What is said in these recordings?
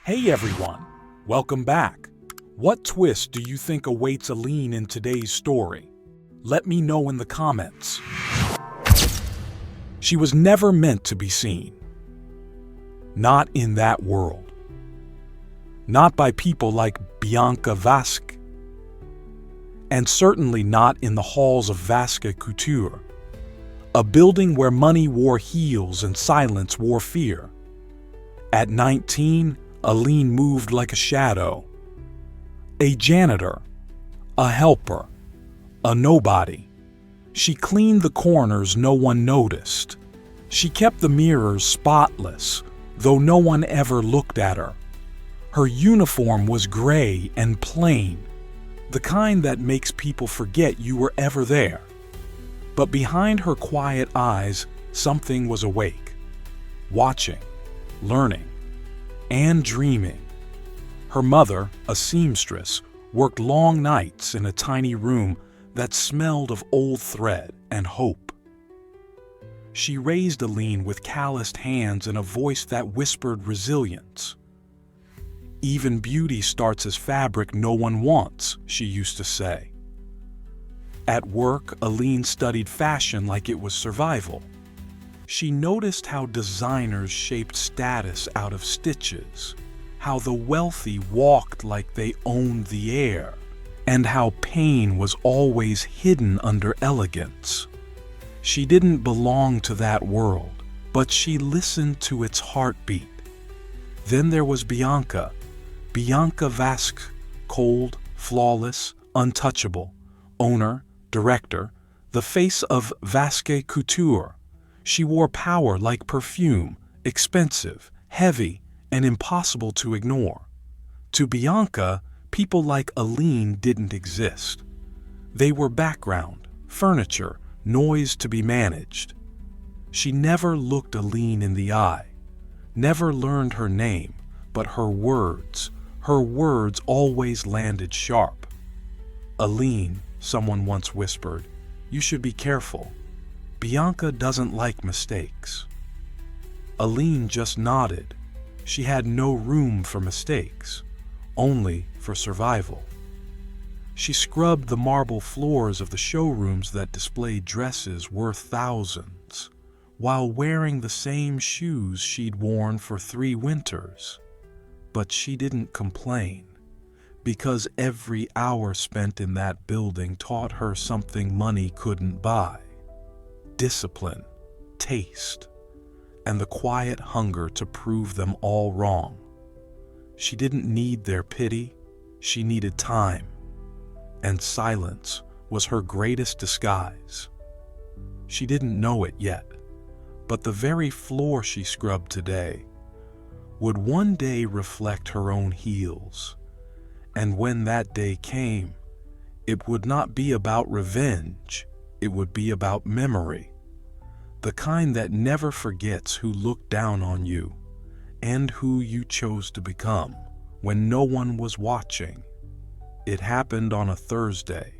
Hey everyone, welcome back. What twist do you think awaits Aline in today's story? Let me know in the comments. She was never meant to be seen. Not in that world. Not by people like Bianca Vasque. And certainly not in the halls of Vasque Couture, a building where money wore heels and silence wore fear. At 19, Aline moved like a shadow. A janitor, a helper, a nobody. She cleaned the corners no one noticed. She kept the mirrors spotless, though no one ever looked at her. Her uniform was gray and plain, the kind that makes people forget you were ever there. But behind her quiet eyes, something was awake, watching, learning, and dreaming. Her mother, a seamstress, worked long nights in a tiny room that smelled of old thread and hope. She raised Aline with calloused hands and a voice that whispered resilience. "Even beauty starts as fabric no one wants," she used to say. At work, Aline studied fashion like it was survival. She noticed how designers shaped status out of stitches, how the wealthy walked like they owned the air, and how pain was always hidden under elegance. She didn't belong to that world, but she listened to its heartbeat. Then there was Bianca Vasque, cold, flawless, untouchable, owner, director, the face of Vasque Couture. She wore power like perfume, expensive, heavy, and impossible to ignore. To Bianca, people like Aline didn't exist. They were background, furniture, noise to be managed. She never looked Aline in the eye, never learned her name, but her words always landed sharp. "Aline," someone once whispered, "you should be careful. Bianca doesn't like mistakes." Aline just nodded. She had no room for mistakes, only for survival. She scrubbed the marble floors of the showrooms that displayed dresses worth thousands, while wearing the same shoes she'd worn for 3 winters. But she didn't complain, because every hour spent in that building taught her something money couldn't buy. Discipline, taste, and the quiet hunger to prove them all wrong. She didn't need their pity, she needed time, and silence was her greatest disguise. She didn't know it yet, but the very floor she scrubbed today would one day reflect her own heels. And when that day came, it would not be about revenge. It would be about memory, the kind that never forgets who looked down on you and who you chose to become when no one was watching. It happened on a Thursday,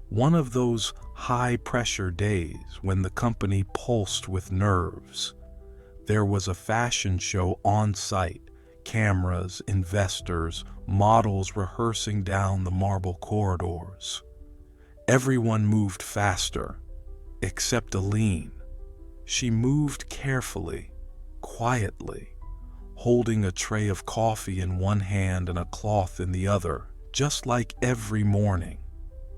one of those high-pressure days when the company pulsed with nerves. There was a fashion show on site, cameras, investors, models rehearsing down the marble corridors. Everyone moved faster, except Aline. She moved carefully, quietly, holding a tray of coffee in one hand and a cloth in the other, just like every morning.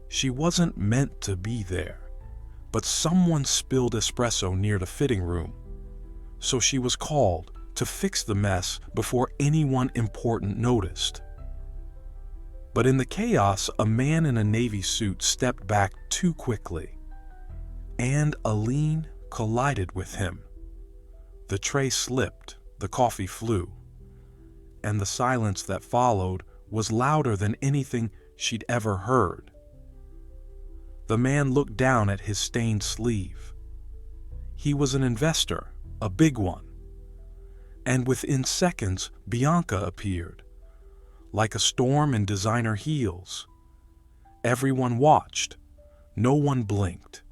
She wasn't meant to be there, but someone spilled espresso near the fitting room, so she was called to fix the mess before anyone important noticed. But in the chaos, a man in a navy suit stepped back too quickly, and Aline collided with him. The tray slipped, the coffee flew, and the silence that followed was louder than anything she'd ever heard. The man looked down at his stained sleeve. He was an investor, a big one. And within seconds, Bianca appeared, like a storm in designer heels. Everyone watched. No one blinked.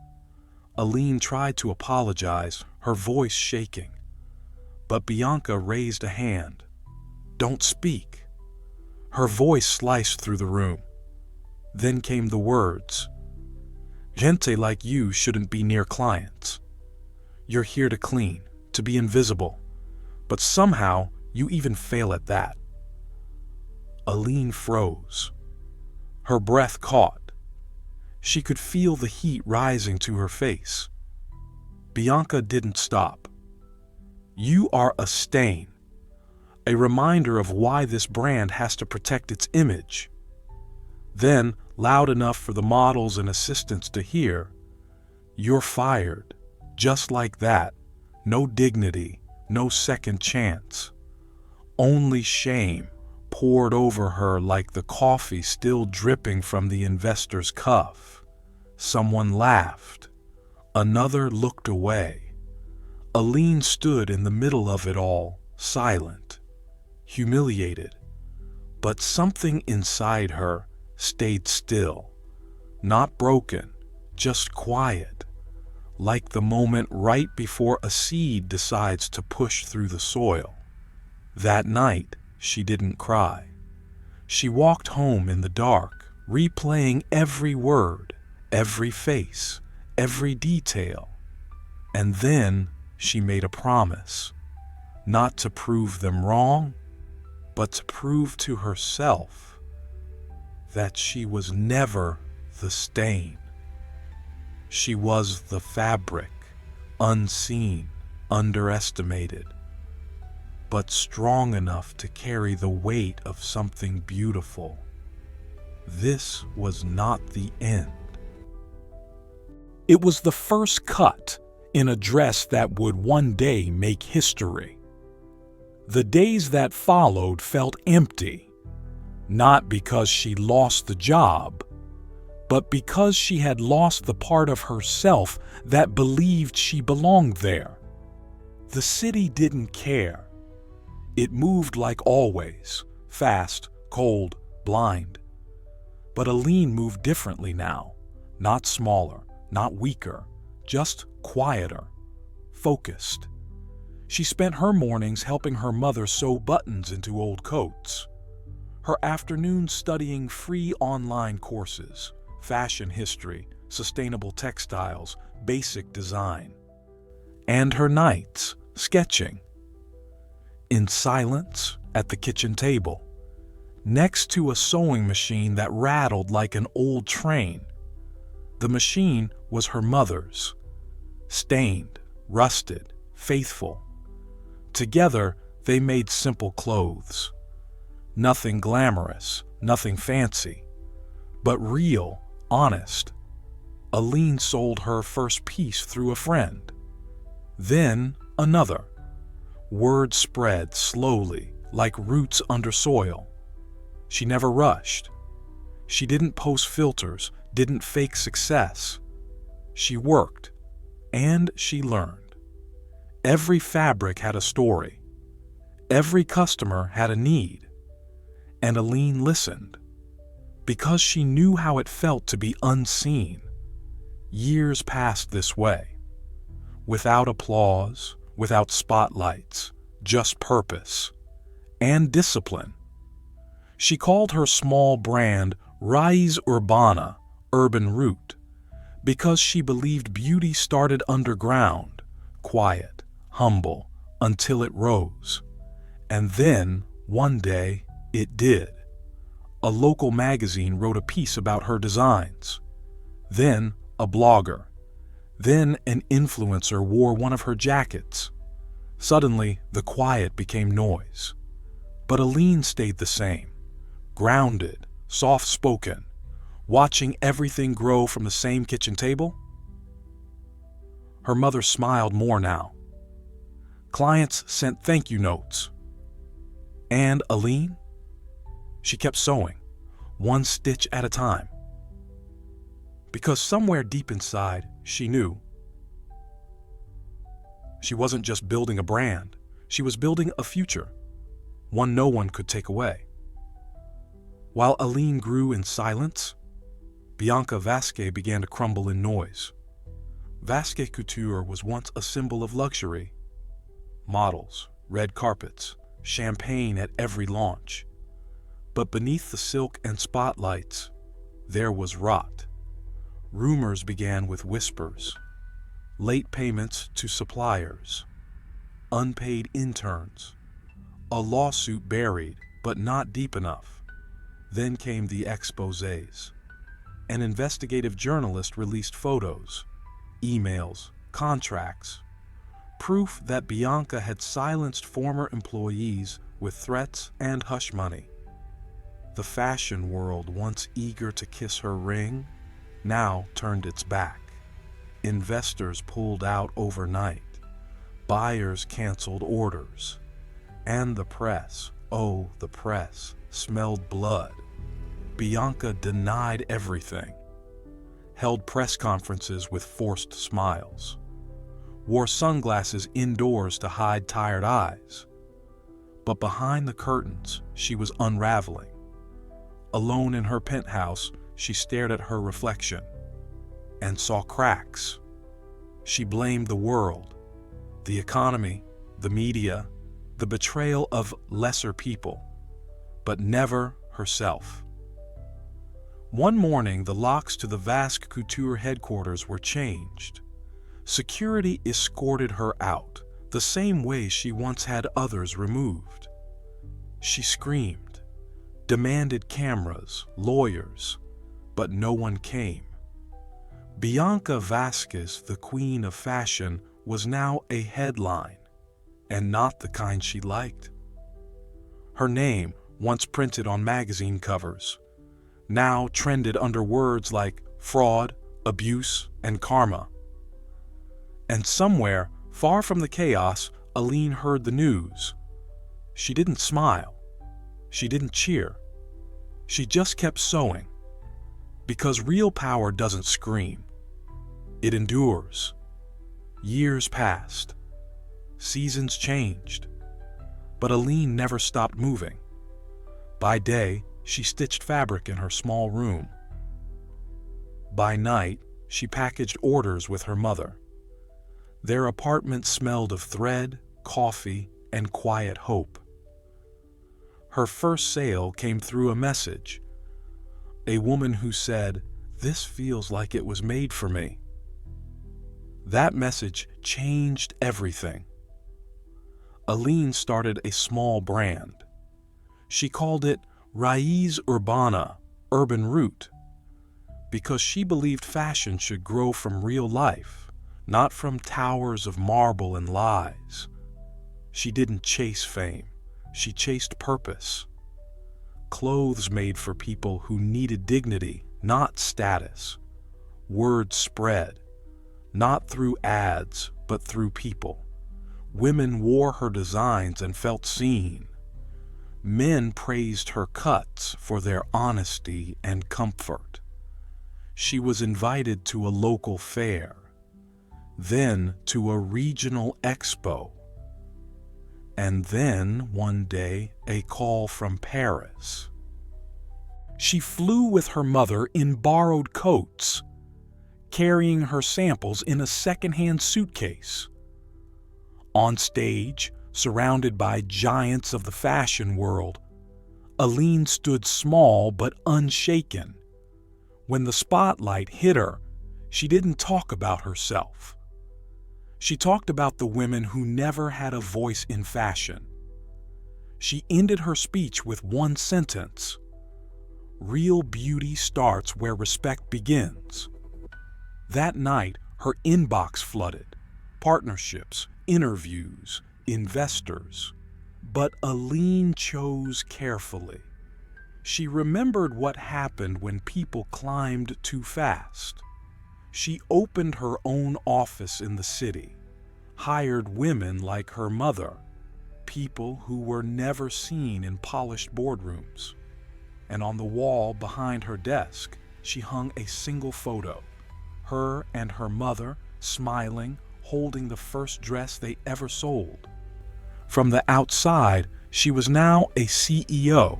Aline tried to apologize, her voice shaking. But Bianca raised a hand. don't speak." Her voice sliced through the room. Then came the words, "Gente like you shouldn't be near clients. You're here to clean, to be invisible, but somehow you even fail at that." Aline froze. Her breath caught. She could feel the heat rising to her face. Bianca didn't stop. "You are a stain, a reminder of why this brand has to protect its image." Then, loud enough for the models and assistants to hear, "You're fired." Just like that. No dignity, no second chance. Only shame poured over her like the coffee still dripping from the investor's cuff. Someone laughed. Another looked away. Aline stood in the middle of it all, silent, humiliated. But something inside her stayed still. Not broken, just quiet. Like the moment right before a seed decides to push through the soil. That night, she didn't cry. She walked home in the dark, replaying every word, every face, every detail. And then she made a promise, not to prove them wrong, but to prove to herself that she was never the stain. She was the fabric, unseen, underestimated, but strong enough to carry the weight of something beautiful. This was not the end. It was the first cut in a dress that would one day make history. The days that followed felt empty, not because she lost the job, but because she had lost the part of herself that believed she belonged there. The city didn't care. It moved like always, fast, cold, blind. But Aline moved differently now, not smaller, not weaker, just quieter, focused. She spent her mornings helping her mother sew buttons into old coats, her afternoons studying free online courses, fashion history, sustainable textiles, basic design, and her nights sketching. In silence at the kitchen table, next to a sewing machine that rattled like an old train. The machine was her mother's, stained, rusted, faithful. Together, they made simple clothes. Nothing glamorous, nothing fancy, but real, honest. Aline sold her first piece through a friend. Then another. Word spread slowly, like roots under soil. She never rushed. She didn't post filters, didn't fake success. She worked, and she learned. Every fabric had a story. Every customer had a need. And Aline listened, because she knew how it felt to be unseen. Years passed this way, without applause, without spotlights, just purpose and discipline. She called her small brand Raiz Urbana, urban root, because she believed beauty started underground, quiet, humble, until it rose. And then, one day, it did. A local magazine wrote a piece about her designs. Then, a blogger. Then, an influencer wore one of her jackets. Suddenly, the quiet became noise. But Aline stayed the same, grounded, soft-spoken, watching everything grow from the same kitchen table. Her mother smiled more now. Clients sent thank you notes. And Aline? She kept sewing, one stitch at a time. Because somewhere deep inside, she knew. She wasn't just building a brand, she was building a future, one no one could take away. While Aline grew in silence, Bianca Vasquez began to crumble in noise. Vasquez Couture was once a symbol of luxury. Models, red carpets, champagne at every launch. But beneath the silk and spotlights, there was rot. Rumors began with whispers, late payments to suppliers, unpaid interns, a lawsuit buried but not deep enough. Then came the exposés. An investigative journalist released photos, emails, contracts, proof that Bianca had silenced former employees with threats and hush money. The fashion world, once eager to kiss her ring, now turned its back. Investors pulled out overnight. Buyers canceled orders. And the press, oh, the press, smelled blood. Bianca denied everything, held press conferences with forced smiles, wore sunglasses indoors to hide tired eyes. But behind the curtains, she was unraveling. Alone in her penthouse, she stared at her reflection and saw cracks. She blamed the world, the economy, the media, the betrayal of lesser people, but never herself. One morning, the locks to the Vasque Couture headquarters were changed. Security escorted her out, the same way she once had others removed. She screamed, demanded cameras, lawyers, but no one came. Bianca Vasquez, the queen of fashion, was now a headline, and not the kind she liked. Her name, once printed on magazine covers, now trended under words like fraud, abuse, and karma. And somewhere, far from the chaos, Aline heard the news. She didn't smile. She didn't cheer. She just kept sewing. Because real power doesn't scream. It endures. Years passed. Seasons changed. But Aline never stopped moving. By day, she stitched fabric in her small room. By night, she packaged orders with her mother. Their apartment smelled of thread, coffee, and quiet hope. Her first sale came through a message. A woman who said, "This feels like it was made for me." That message changed everything. Aline started a small brand. She called it Raiz Urbana, urban root, because she believed fashion should grow from real life, not from towers of marble and lies. She didn't chase fame, she chased purpose. Clothes made for people who needed dignity, not status. Word spread, not through ads, but through people. Women wore her designs and felt seen. Men praised her cuts for their honesty and comfort. She was invited to a local fair, then to a regional expo, and then, one day, a call from Paris. She flew with her mother in borrowed coats, carrying her samples in a second-hand suitcase. On stage, surrounded by giants of the fashion world, Aline stood small but unshaken. When the spotlight hit her, she didn't talk about herself. She talked about the women who never had a voice in fashion. She ended her speech with one sentence: "Real beauty starts where respect begins." That night, her inbox flooded. Partnerships, interviews, investors. But Aline chose carefully. She remembered what happened when people climbed too fast. She opened her own office in the city, hired women like her mother, people who were never seen in polished boardrooms. And on the wall behind her desk, she hung a single photo, her and her mother smiling, holding the first dress they ever sold. From the outside, she was now a CEO,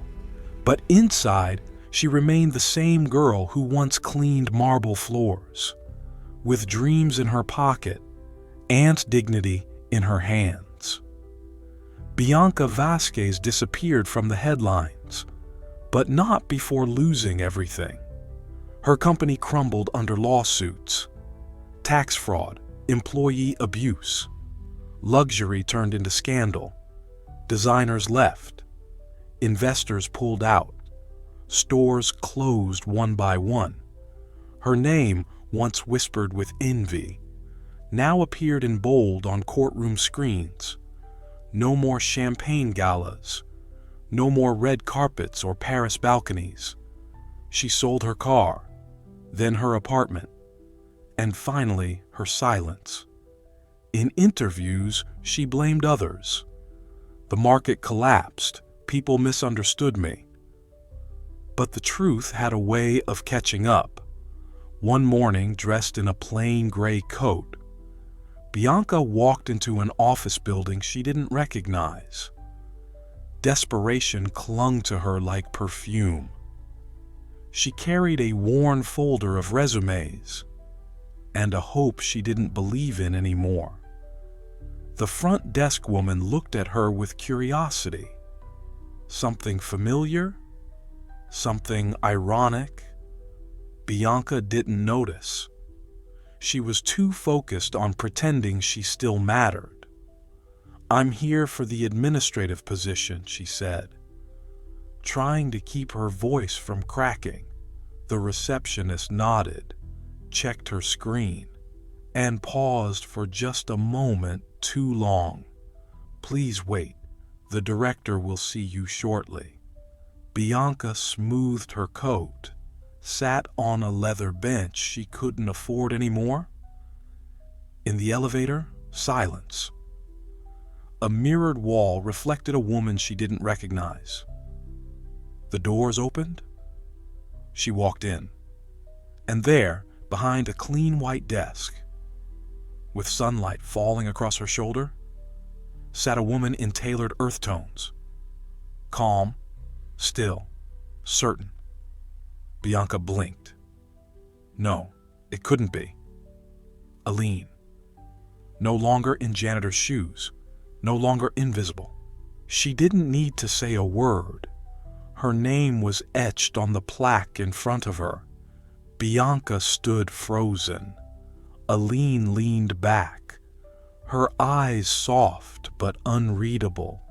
but inside, she remained the same girl who once cleaned marble floors, with dreams in her pocket and dignity in her hands. Bianca Vasquez disappeared from the headlines, but not before losing everything. Her company crumbled under lawsuits, tax fraud, employee abuse. Luxury turned into scandal. Designers left. Investors pulled out. Stores closed one by one. Her name, once whispered with envy, now appeared in bold on courtroom screens. No more champagne galas. No more red carpets or Paris balconies. She sold her car, then her apartment, and finally her silence. In interviews, she blamed others. The market collapsed. People misunderstood me. But the truth had a way of catching up. One morning, dressed in a plain gray coat, Bianca walked into an office building she didn't recognize. Desperation clung to her like perfume. She carried a worn folder of resumes and a hope she didn't believe in anymore. The front desk woman looked at her with curiosity. Something familiar? Something ironic? Bianca didn't notice. She was too focused on pretending she still mattered. "I'm here for the administrative position," she said. Trying to keep her voice from cracking, the receptionist nodded, checked her screen, and paused for just a moment too long. "Please wait. The director will see you shortly." Bianca smoothed her coat, sat on a leather bench she couldn't afford anymore. In the elevator, silence. A mirrored wall reflected a woman she didn't recognize. The doors opened. She walked in. And there, behind a clean white desk, with sunlight falling across her shoulder, sat a woman in tailored earth tones. Calm, still, certain. Bianca blinked. No, it couldn't be. Aline. No longer in janitor's shoes, no longer invisible. She didn't need to say a word. Her name was etched on the plaque in front of her. Bianca stood frozen. Aline leaned back, her eyes soft but unreadable.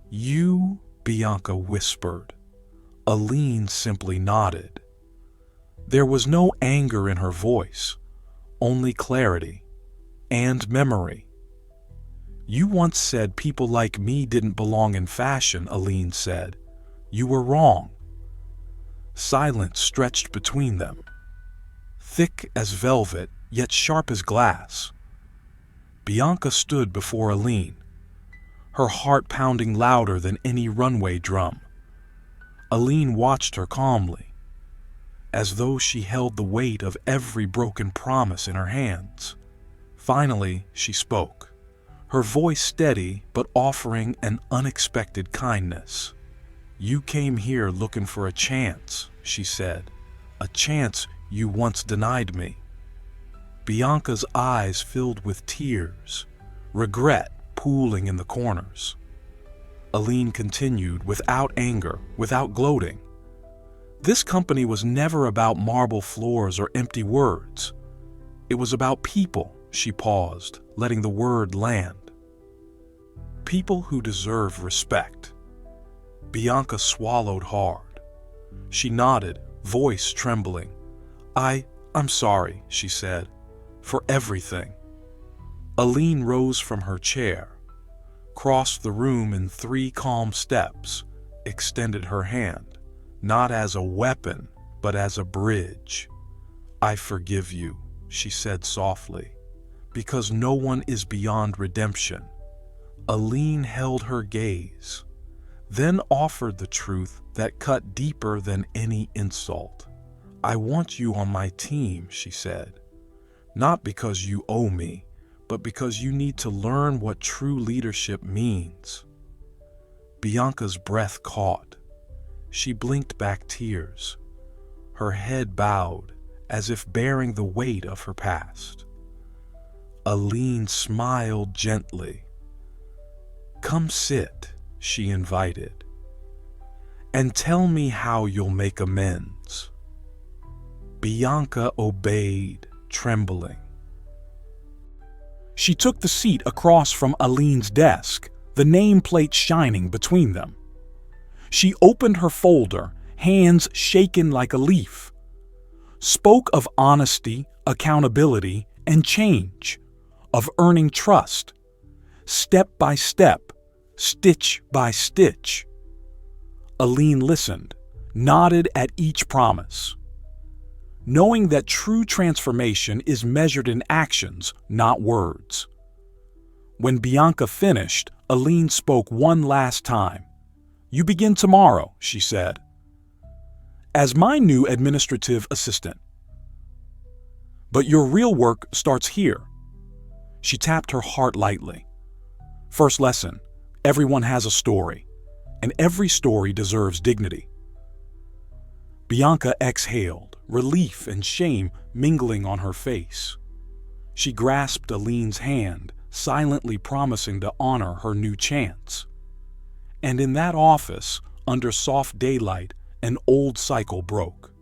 "You?" Bianca whispered. Aline simply nodded. There was no anger in her voice, only clarity and memory. "You once said people like me didn't belong in fashion," Aline said. "You were wrong." Silence stretched between them, thick as velvet, yet sharp as glass. Bianca stood before Aline, her heart pounding louder than any runway drum. Aline watched her calmly, as though she held the weight of every broken promise in her hands. Finally, she spoke, her voice steady but offering an unexpected kindness. "You came here looking for a chance," she said, "a chance you once denied me." Bianca's eyes filled with tears, regret pooling in the corners. Aline continued, without anger, without gloating. "This company was never about marble floors or empty words. It was about people." She paused, letting the word land. "People who deserve respect." Bianca swallowed hard. She nodded, voice trembling. I'm sorry," she said, "for everything." Aline rose from her chair, crossed the room in 3 calm steps, extended her hand, not as a weapon, but as a bridge. "I forgive you," she said softly, "because no one is beyond redemption." Aline held her gaze, then offered the truth that cut deeper than any insult. "I want you on my team," she said, "not because you owe me, but because you need to learn what true leadership means." Bianca's breath caught. She blinked back tears, her head bowed as if bearing the weight of her past. Aline smiled gently. "Come sit," she invited. "And tell me how you'll make amends." Bianca obeyed, trembling. She took the seat across from Aline's desk, the nameplate shining between them. She opened her folder, hands shaken like a leaf. Spoke of honesty, accountability, and change, of earning trust, step by step, stitch by stitch. Aline listened, nodded at each promise, knowing that true transformation is measured in actions, not words. When Bianca finished, Aline spoke one last time. "You begin tomorrow," she said, "as my new administrative assistant. But your real work starts here." She tapped her heart lightly. "First lesson, everyone has a story, and every story deserves dignity." Bianca exhaled, relief and shame mingling on her face. She grasped Aline's hand, silently promising to honor her new chance. And in that office, under soft daylight, an old cycle broke.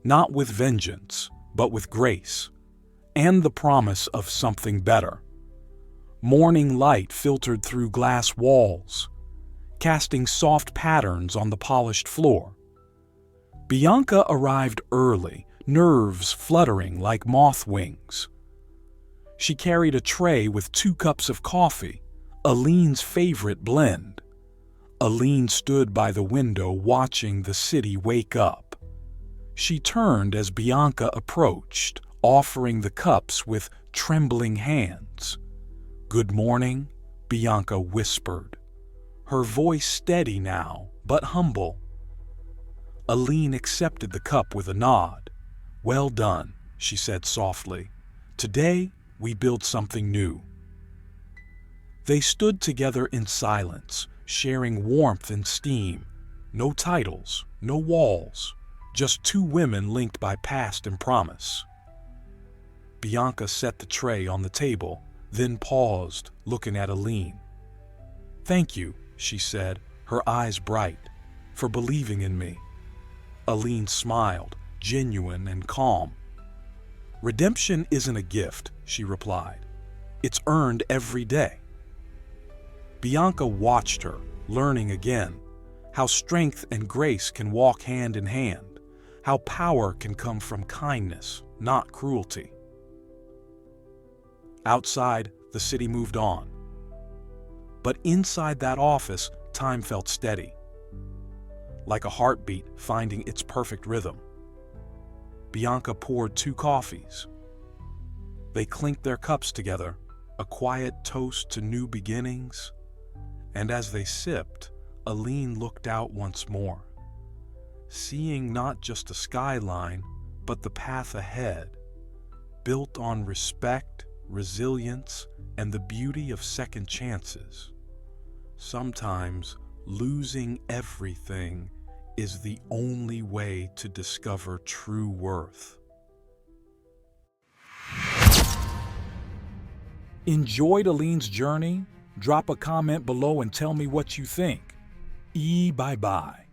Not with vengeance, but with grace, and the promise of something better. Morning light filtered through glass walls, casting soft patterns on the polished floor. Bianca arrived early, nerves fluttering like moth wings. She carried a tray with 2 cups of coffee, Aline's favorite blend. Aline stood by the window watching the city wake up. She turned as Bianca approached, offering the cups with trembling hands. "Good morning," Bianca whispered, her voice steady now, but humble. Aline accepted the cup with a nod. "Well done," she said softly. "Today, we build something new." They stood together in silence, sharing warmth and steam. No titles, no walls, just 2 women linked by past and promise. Bianca set the tray on the table, then paused, looking at Aline. "Thank you," she said, her eyes bright, "for believing in me." Aline smiled, genuine and calm. "Redemption isn't a gift," she replied. "It's earned every day." Bianca watched her, learning again how strength and grace can walk hand in hand, how power can come from kindness, not cruelty. Outside, the city moved on. But inside that office, time felt steady, like a heartbeat finding its perfect rhythm. Bianca poured 2 coffees. They clinked their cups together, a quiet toast to new beginnings. And as they sipped, Aline looked out once more, seeing not just a skyline, but the path ahead, built on respect, resilience, and the beauty of second chances. Sometimes losing everything is the only way to discover true worth. Enjoyed Aline's journey? Drop a comment below and tell me what you think. Bye-bye.